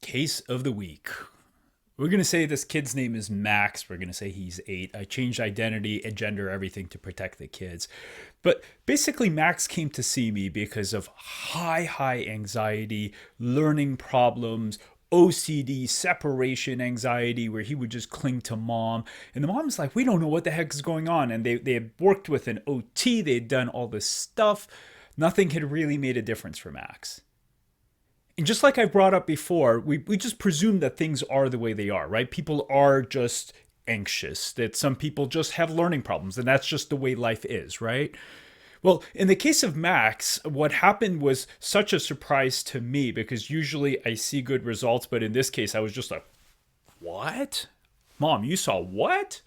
Case of the week. We're going to say this kid's name is Max. We're going to say he's 8. I changed identity and gender, everything to protect the kids. But basically, Max came to see me because of high anxiety, learning problems, OCD, separation anxiety, where he would just cling to mom. And the mom's like, we don't know what the heck is going on. And they had worked with an OT, they had done all this stuff. Nothing had really made a difference for Max. And just like I brought up before, we just presume that things are the way they are, right? People are just anxious, that some people just have learning problems, and that's just the way life is, right? Well, in the case of Max, what happened was such a surprise to me because usually I see good results, but in this case, I was just like, what? Mom, you saw what?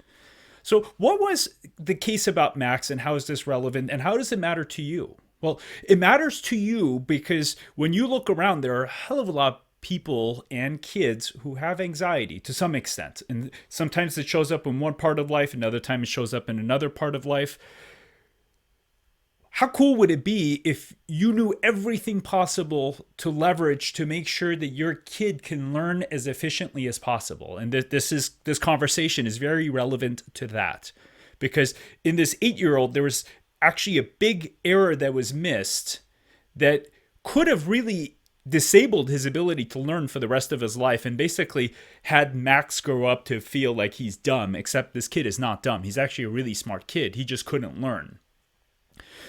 So, what was the case about Max, and how is this relevant, and how does it matter to you? Well, it matters to you because when you look around, there are a hell of a lot of people and kids who have anxiety to some extent. And sometimes it shows up in one part of life, another time it shows up in another part of life. How cool would it be if you knew everything possible to leverage to make sure that your kid can learn as efficiently as possible? And this conversation is very relevant to that. Because in this 8-year-old, there was actually a big error that was missed that could have really disabled his ability to learn for the rest of his life and basically had Max grow up to feel like he's dumb, except this kid is not dumb. He's actually a really smart kid. He just couldn't learn.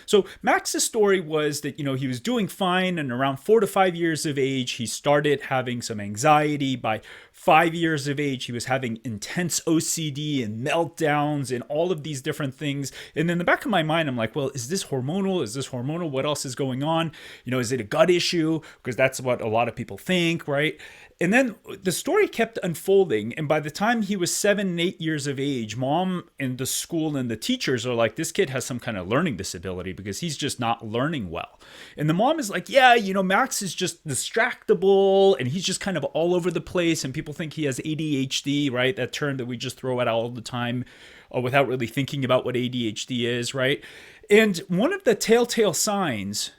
So Max's story was that, he was doing fine, and around 4 to 5 years of age, he started having some anxiety. By 5 years of age, he was having intense OCD and meltdowns and all of these different things. And in the back of my mind, I'm like, well, is this hormonal? Is this hormonal? What else is going on? Is it a gut issue? Because that's what a lot of people think, right? And then the story kept unfolding. And by the time he was 7 and 8 years of age, mom and the school and the teachers are like, this kid has some kind of learning disability because he's just not learning well. And the mom is like, yeah, Max is just distractible and he's just kind of all over the place. And people think he has ADHD, right? That term that we just throw out all the time without really thinking about what ADHD is, right? And one of the telltale signs,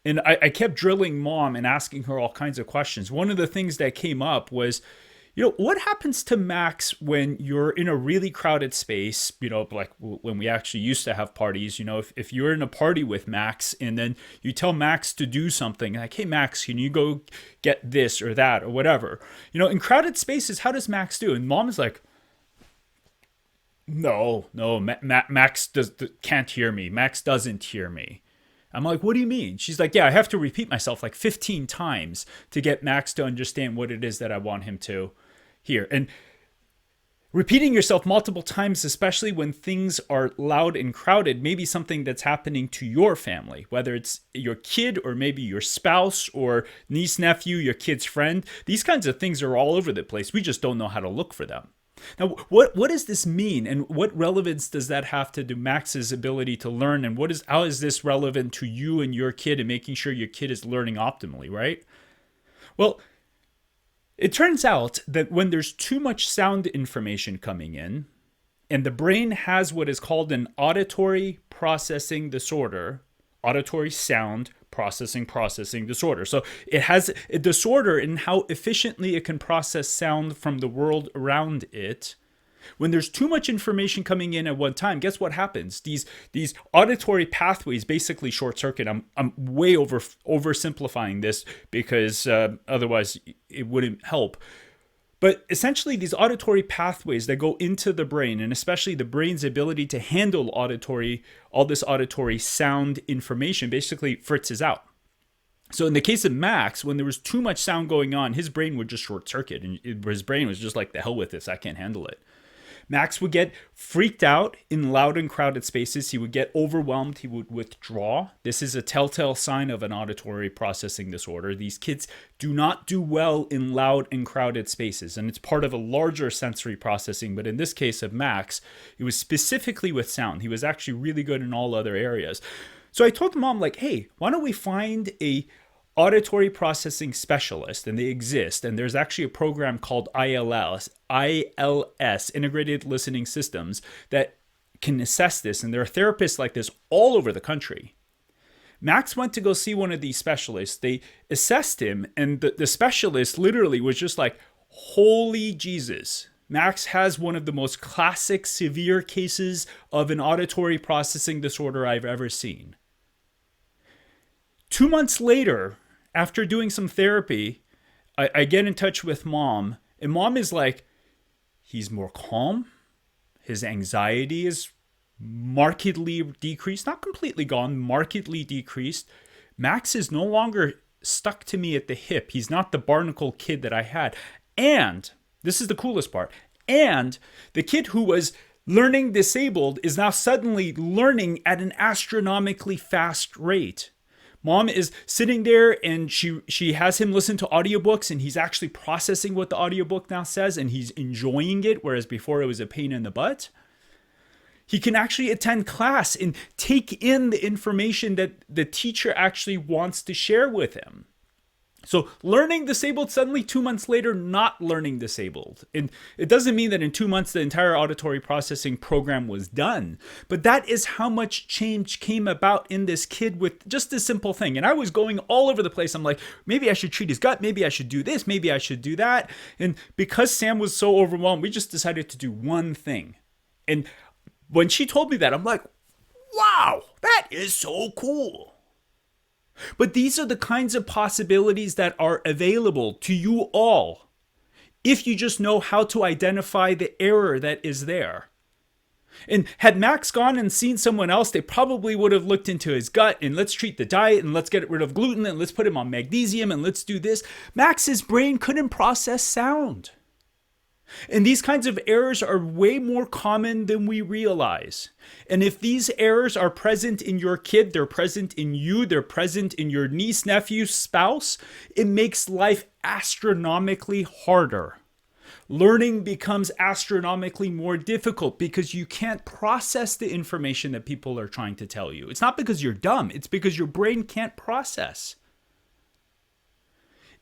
and I kept drilling mom and asking her all kinds of questions. One of the things that came up was, what happens to Max when you're in a really crowded space, like when we actually used to have parties, if you're in a party with Max and then you tell Max to do something like, hey, Max, can you go get this or that or whatever? In crowded spaces, how does Max do? And mom is like, no, Max can't hear me. Max doesn't hear me. I'm like, what do you mean? She's like, yeah, I have to repeat myself like 15 times to get Max to understand what it is that I want him to hear. And repeating yourself multiple times, especially when things are loud and crowded, may be something that's happening to your family, whether it's your kid or maybe your spouse or niece, nephew, your kid's friend. These kinds of things are all over the place. We just don't know how to look for them. Now, what does this mean, and what relevance does that have to do Max's ability to learn, and how is this relevant to you and your kid and making sure your kid is learning optimally, right? Well, it turns out that when there's too much sound information coming in, and the brain has what is called an auditory processing disorder, auditory sound processing disorder. So it has a disorder in how efficiently it can process sound from the world around it. When there's too much information coming in at one time, guess what happens? These auditory pathways basically short circuit. I'm way oversimplifying this because otherwise it wouldn't help. But essentially, these auditory pathways that go into the brain, and especially the brain's ability to handle all this auditory sound information, basically fritzes out. So in the case of Max, when there was too much sound going on, his brain would just short circuit, and his brain was just like, the hell with this, I can't handle it. Max would get freaked out in loud and crowded spaces. He would get overwhelmed. He would withdraw. This is a telltale sign of an auditory processing disorder. These kids do not do well in loud and crowded spaces, and it's part of a larger sensory processing. But in this case of Max, it was specifically with sound. He was actually really good in all other areas. So I told the mom, like, hey, why don't we find a auditory processing specialist, and they exist. And there's actually a program called ILS, Integrated Listening Systems, that can assess this. And there are therapists like this all over the country. Max went to go see one of these specialists. They assessed him, and the specialist literally was just like, holy Jesus. Max has one of the most classic severe cases of an auditory processing disorder I've ever seen. 2 months later, after doing some therapy, I get in touch with mom, and mom is like, he's more calm. His anxiety is markedly decreased, not completely gone, markedly decreased. Max is no longer stuck to me at the hip. He's not the barnacle kid that I had. And this is the coolest part. And the kid who was learning disabled is now suddenly learning at an astronomically fast rate. Mom is sitting there and she has him listen to audiobooks, and he's actually processing what the audiobook now says, and he's enjoying it, whereas before it was a pain in the butt. He can actually attend class and take in the information that the teacher actually wants to share with him. So learning disabled, suddenly 2 months later, not learning disabled. And it doesn't mean that in 2 months the entire auditory processing program was done. But that is how much change came about in this kid with just this simple thing. And I was going all over the place. I'm like, maybe I should treat his gut. Maybe I should do this. Maybe I should do that. And because Sam was so overwhelmed, we just decided to do one thing. And when she told me that, I'm like, wow, that is so cool. But these are the kinds of possibilities that are available to you all if you just know how to identify the error that is there. And had Max gone and seen someone else, they probably would have looked into his gut and let's treat the diet and let's get rid of gluten and let's put him on magnesium and let's do this. Max's brain couldn't process sound. And these kinds of errors are way more common than we realize. And if these errors are present in your kid, they're present in you, they're present in your niece, nephew, spouse, it makes life astronomically harder. Learning becomes astronomically more difficult because you can't process the information that people are trying to tell you. It's not because you're dumb, it's because your brain can't process.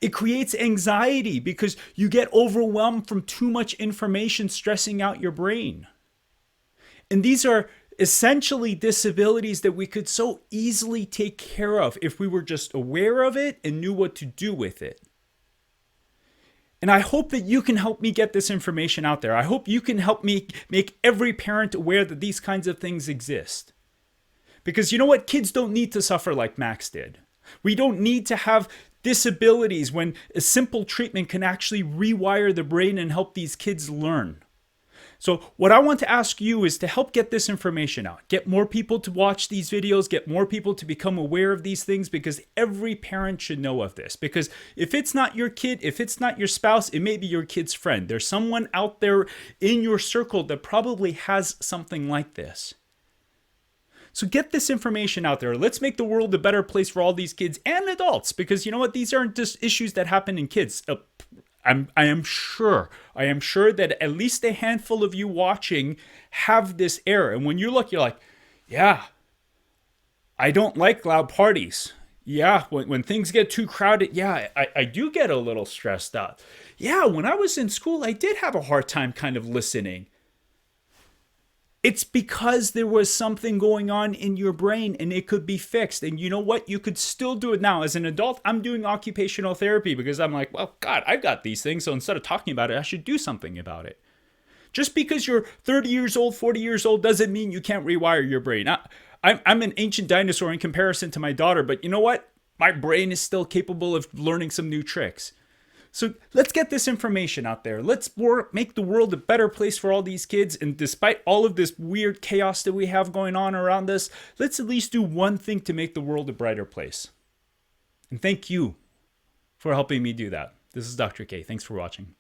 It creates anxiety because you get overwhelmed from too much information stressing out your brain. And these are essentially disabilities that we could so easily take care of if we were just aware of it and knew what to do with it. And I hope that you can help me get this information out there. I hope you can help me make every parent aware that these kinds of things exist. Because you know what? Kids don't need to suffer like Max did. We don't need to have disabilities when a simple treatment can actually rewire the brain and help these kids learn. So what I want to ask you is to help get this information out. Get more people to watch these videos, get more people to become aware of these things, because every parent should know of this. Because if it's not your kid, if it's not your spouse, it may be your kid's friend. There's someone out there in your circle that probably has something like this. So get this information out there. Let's make the world a better place for all these kids and adults, because you know what? These aren't just issues that happen in kids. I am sure that at least a handful of you watching have this error. And when you look, you're like, yeah, I don't like loud parties. Yeah, when things get too crowded, yeah, I do get a little stressed out. Yeah, when I was in school, I did have a hard time kind of listening. It's because there was something going on in your brain and it could be fixed. And you know what? You could still do it now. As an adult, I'm doing occupational therapy because I'm like, well, God, I've got these things. So instead of talking about it, I should do something about it. Just because you're 30 years old, 40 years old doesn't mean you can't rewire your brain. I'm an ancient dinosaur in comparison to my daughter, but you know what? My brain is still capable of learning some new tricks. So let's get this information out there. Let's make the world a better place for all these kids. And despite all of this weird chaos that we have going on around us, let's at least do one thing to make the world a brighter place. And thank you for helping me do that. This is Dr. K. Thanks for watching.